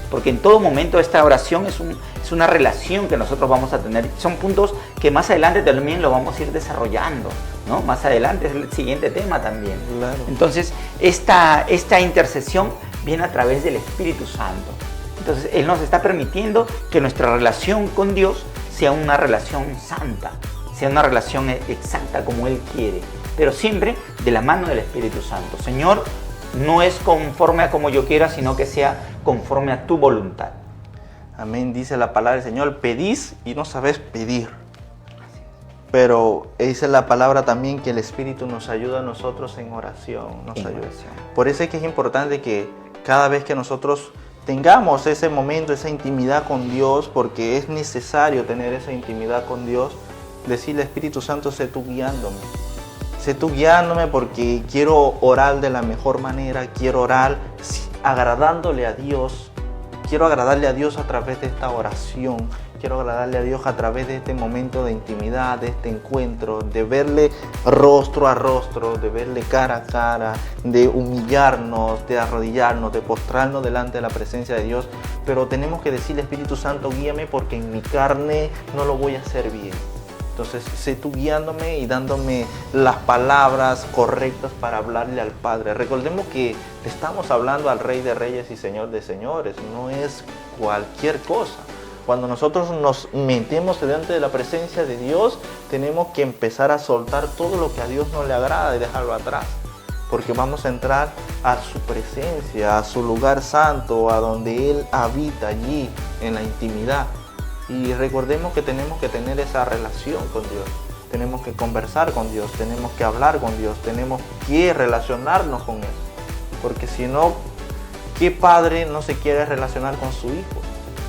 Porque en todo momento esta oración es una relación que nosotros vamos a tener. Son puntos que más adelante también lo vamos a ir desarrollando, ¿no? Más adelante es el siguiente tema también. Claro. Entonces, esta intercesión viene a través del Espíritu Santo. Entonces, Él nos está permitiendo que nuestra relación con Dios sea una relación santa, sea una relación exacta como Él quiere, pero siempre de la mano del Espíritu Santo. Señor, no es conforme a como yo quiera, sino que sea conforme a tu voluntad. Amén, dice la palabra del Señor, pedís y no sabés pedir. Pero dice la palabra también que el Espíritu nos ayuda a nosotros en oración. Por eso es que es importante que cada vez que nosotros tengamos ese momento, esa intimidad con Dios, porque es necesario tener esa intimidad con Dios, decirle, Espíritu Santo, sé tú guiándome. Sé tú guiándome porque quiero orar de la mejor manera, quiero orar agradándole a Dios. Quiero agradarle a Dios a través de esta oración. Quiero agradarle a Dios a través de este momento de intimidad, de este encuentro, de verle rostro a rostro, de verle cara a cara, de humillarnos, de arrodillarnos, de postrarnos delante de la presencia de Dios. Pero tenemos que decirle, Espíritu Santo, guíame porque en mi carne no lo voy a hacer bien. Entonces, sé tú guiándome y dándome las palabras correctas para hablarle al Padre. Recordemos que estamos hablando al Rey de Reyes y Señor de Señores, no es cualquier cosa. Cuando nosotros nos metemos delante de la presencia de Dios, tenemos que empezar a soltar todo lo que a Dios no le agrada y dejarlo atrás. Porque vamos a entrar a su presencia, a su lugar santo, a donde Él habita allí en la intimidad. Y recordemos que tenemos que tener esa relación con Dios. Tenemos que conversar con Dios, tenemos que hablar con Dios, tenemos que relacionarnos con Él. Porque si no, ¿qué padre no se quiere relacionar con su hijo?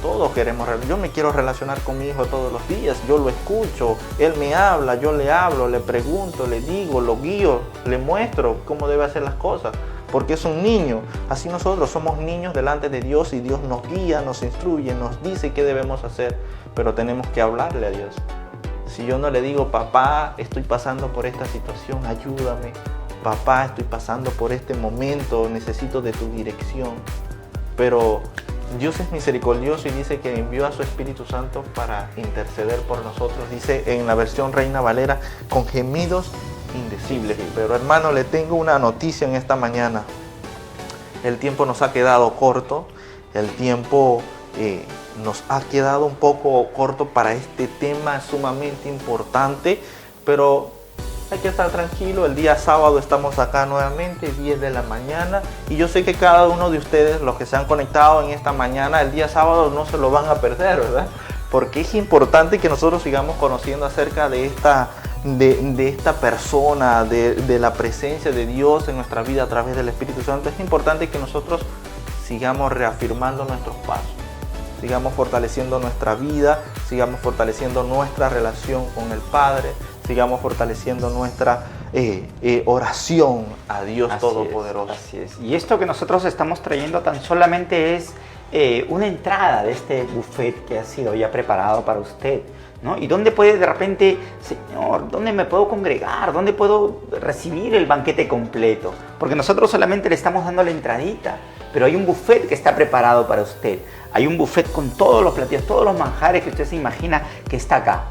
Todos queremos, yo me quiero relacionar con mi hijo todos los días, yo lo escucho, él me habla, yo le hablo, le pregunto, le digo, lo guío, le muestro cómo debe hacer las cosas, porque es un niño. Así nosotros somos niños delante de Dios y Dios nos guía, nos instruye, nos dice qué debemos hacer, pero tenemos que hablarle a Dios. Si yo no le digo, papá, estoy pasando por esta situación, ayúdame, papá, estoy pasando por este momento, necesito de tu dirección, pero Dios es misericordioso y dice que envió a su Espíritu Santo para interceder por nosotros. Dice en la versión Reina Valera, con gemidos indecibles. Pero hermano, le tengo una noticia en esta mañana. El tiempo nos ha quedado corto. El tiempo nos ha quedado un poco corto para este tema sumamente importante. Pero hay que estar tranquilo. El día sábado estamos acá nuevamente, 10 de la mañana. Y yo sé que cada uno de ustedes, los que se han conectado en esta mañana, el día sábado no se lo van a perder, ¿verdad? Porque es importante que nosotros sigamos conociendo acerca de esta persona, de la presencia de Dios en nuestra vida a través del Espíritu Santo. Es importante que nosotros sigamos reafirmando nuestros pasos, sigamos fortaleciendo nuestra vida, sigamos fortaleciendo nuestra relación con el Padre, sigamos fortaleciendo nuestra oración a Dios Todopoderoso. Así es. Y esto que nosotros estamos trayendo tan solamente es una entrada de este buffet que ha sido ya preparado para usted, ¿no? Y dónde puede de repente, Señor, ¿dónde me puedo congregar? ¿Dónde puedo recibir el banquete completo? Porque nosotros solamente le estamos dando la entradita, pero hay un buffet que está preparado para usted. Hay un buffet con todos los platillos, todos los manjares que usted se imagina que está acá.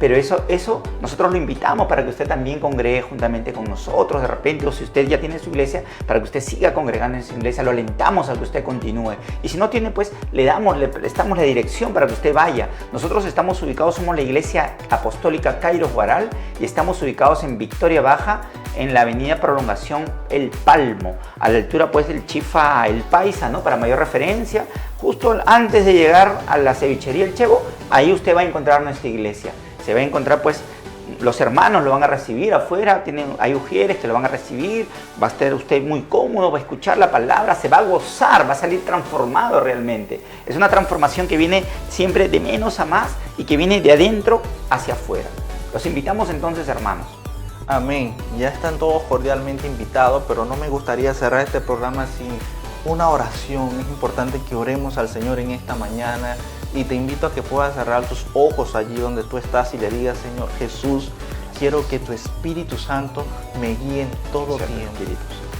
Pero eso nosotros lo invitamos para que usted también congregue juntamente con nosotros de repente, o si usted ya tiene su iglesia, para que usted siga congregando en su iglesia, lo alentamos a que usted continúe. Y si no tiene, pues le damos la dirección para que usted vaya. Nosotros estamos ubicados, somos la Iglesia Apostólica Kairos Huaral y estamos ubicados en Victoria Baja, en la avenida Prolongación El Palmo, a la altura pues del Chifa El Paisa, ¿no? Para mayor referencia, justo antes de llegar a la cevichería El Chevo, ahí usted va a encontrar nuestra iglesia. Se va a encontrar pues los hermanos lo van a recibir afuera, hay ujieres que lo van a recibir, va a estar usted muy cómodo, va a escuchar la palabra, se va a gozar, va a salir transformado realmente. Es una transformación que viene siempre de menos a más y que viene de adentro hacia afuera. Los invitamos entonces, hermanos. Amén. Ya están todos cordialmente invitados, pero no me gustaría cerrar este programa sin una oración. Es importante que oremos al Señor en esta mañana. Y te invito a que puedas cerrar tus ojos allí donde tú estás y le digas: Señor Jesús, quiero que tu Espíritu Santo me guíe en todo tiempo.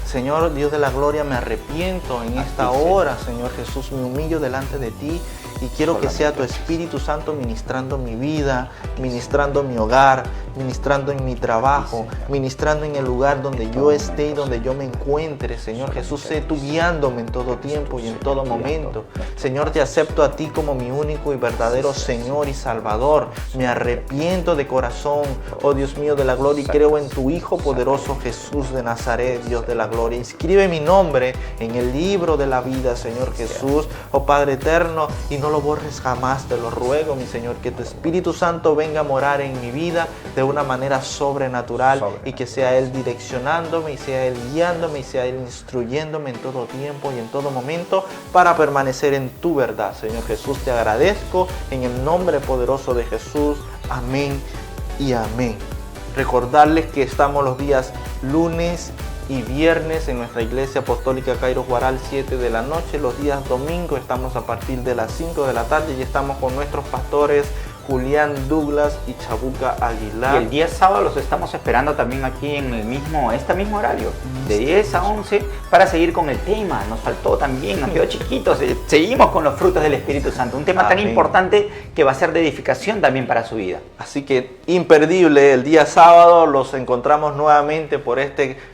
Señor Dios de la gloria, me arrepiento en esta hora, Señor Jesús, me humillo delante de ti y quiero que sea tu Espíritu Santo ministrando mi vida, ministrando mi hogar, ministrando en mi trabajo, ministrando en el lugar donde yo esté y donde yo me encuentre. Señor Jesús, sé tú guiándome en todo tiempo y en todo momento. Señor, te acepto a ti como mi único y verdadero Señor y Salvador. Me arrepiento de corazón, oh Dios mío de la gloria, y creo en tu Hijo poderoso Jesús de Nazaret, Dios de la gloria. Inscribe mi nombre en el libro de la vida, Señor Jesús, oh Padre eterno, y no lo borres jamás, te lo ruego, mi Señor, que tu Espíritu Santo venga a morar en mi vida de una manera sobrenatural y que sea Él direccionándome y sea Él guiándome y sea Él instruyéndome en todo tiempo y en todo momento para permanecer en tu verdad. Señor Jesús, te agradezco en el nombre poderoso de Jesús. Amén y amén. Recordarles que estamos los días lunes y viernes en nuestra Iglesia Apostólica Kairos Huaral, 7 de la noche. Los días domingo estamos a partir de las 5 de la tarde y estamos con nuestros pastores Julián Douglas y Chabuca Aguilar. Y el día sábado los estamos esperando también aquí en el mismo horario, de 10 a 11, para seguir con el tema. Nos faltó también, nos quedó chiquitos. Seguimos con los frutos del Espíritu Santo, un tema tan importante que va a ser de edificación también para su vida. Así que imperdible, el día sábado los encontramos nuevamente por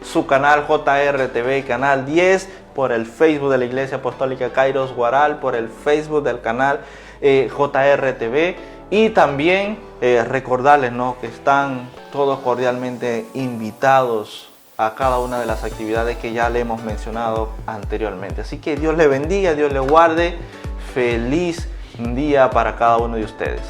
su canal JRTV, canal 10, por el Facebook de la Iglesia Apostólica Kairos Huaral, por el Facebook del canal JRTV. Y también recordarles, ¿no?, que están todos cordialmente invitados a cada una de las actividades que ya le hemos mencionado anteriormente. Así que Dios le bendiga, Dios le guarde. Feliz día para cada uno de ustedes.